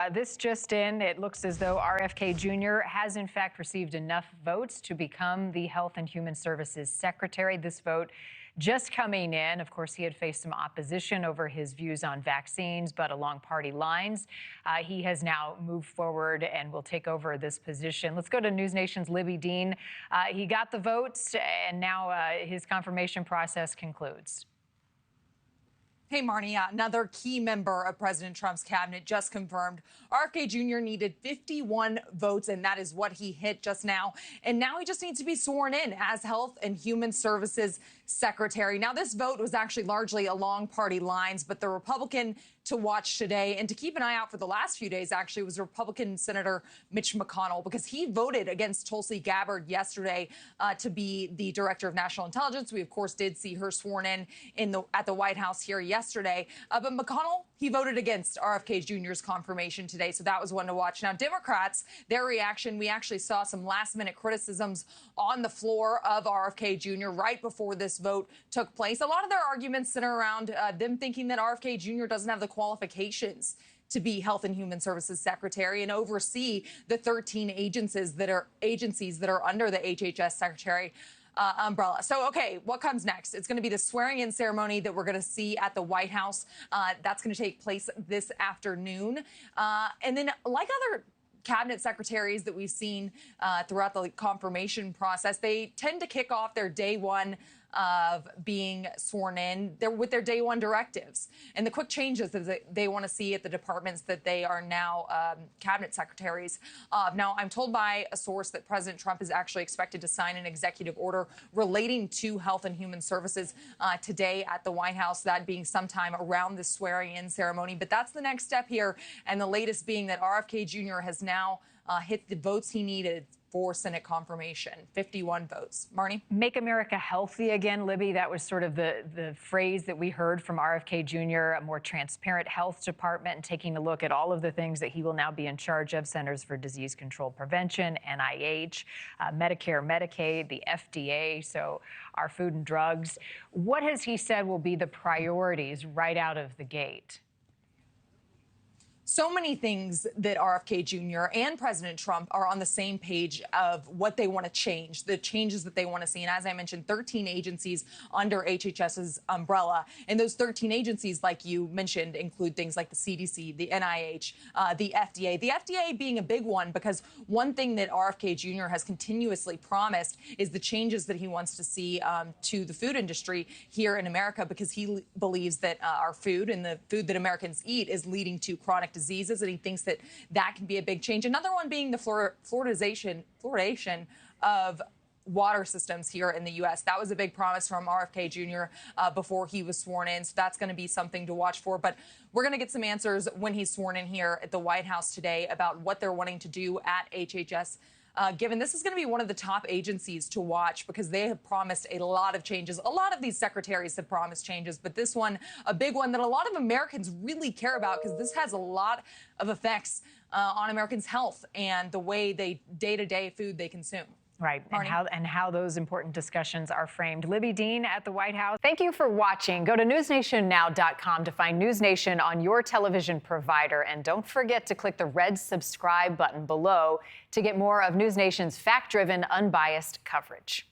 This just in, it looks as though RFK Jr. has in fact received enough votes to become the Health and Human Services Secretary. This vote just coming in. Of course, he had faced some opposition over his views on vaccines, but along party lines, he has now moved forward and will take over this position. Let's go to NewsNation's Libby Dean. He got the votes, and now his confirmation process concludes. Hey, Marni, another key member of President Trump's cabinet just confirmed RFK Jr. needed 51 votes, and that is what he hit just now. And now he just needs to be sworn in as Health and Human Services Secretary. Now, this vote was actually largely along party lines, but the Republican to watch today and to keep an eye out for the last few days, actually, was Republican Senator Mitch McConnell, because he voted against Tulsi Gabbard yesterday to be the Director of National Intelligence. We, of course, did see her sworn in at the White House here yesterday. But McConnell, he voted against RFK Jr.'s confirmation today, so that was one to watch. Now, Democrats, their reaction, we actually saw some last-minute criticisms on the floor of RFK Jr. right before this vote took place. A lot of their arguments center around them thinking that RFK Jr. doesn't have the qualifications to be Health and Human Services Secretary and oversee the 13 agencies that are under the HHS Secretary umbrella. So, okay, what comes next? It's going to be the swearing-in ceremony that we're going to see at the White House. That's going to take place this afternoon. And then, like other cabinet secretaries that we've seen throughout the confirmation process, they tend to kick off their day one of being sworn in with their day one directives and the quick changes that they want to see at the departments that they are now cabinet secretaries of. Now, I'm told by a source that President Trump is actually expected to sign an executive order relating to Health and Human Services today at the White House, that being sometime around the swearing-in ceremony. But that's the next step here, and the latest being that RFK Jr. has now hit the votes he needed for Senate confirmation, 51 votes. Marni? Make America healthy again, Libby. That was sort of the phrase that we heard from RFK Jr., a more transparent health department, and taking a look at all of the things that he will now be in charge of: Centers for Disease Control Prevention, NIH, Medicare, Medicaid, the FDA, so our food and drugs. What has he said will be the priorities right out of the gate? So many things that RFK Jr. and President Trump are on the same page of what they want to change, the changes that they want to see. And as I mentioned, 13 agencies under HHS's umbrella. And those 13 agencies, like you mentioned, include things like the CDC, the NIH, the FDA. The FDA being a big one, because one thing that RFK Jr. has continuously promised is the changes that he wants to see to the food industry here in America, because he believes that our food and the food that Americans eat is leading to chronic diseases, and he thinks that that can be a big change. Another one being the fluoridation of water systems here in the U.S. That was a big promise from RFK Jr. Before he was sworn in, so that's going to be something to watch for. But we're going to get some answers when he's sworn in here at the White House today about what they're wanting to do at HHS. Given this is going to be one of the top agencies to watch, because they have promised a lot of changes. A lot of these secretaries have promised changes, but this one, a big one that a lot of Americans really care about, because this has a lot of effects on Americans' health and the way they day-to-day food they consume. Right, and how those important discussions are framed. Libby Dean at the White House. Thank you for watching. Go to newsnationnow.com to find NewsNation on your television provider. And don't forget to click the red subscribe button below to get more of NewsNation's fact-driven, unbiased coverage.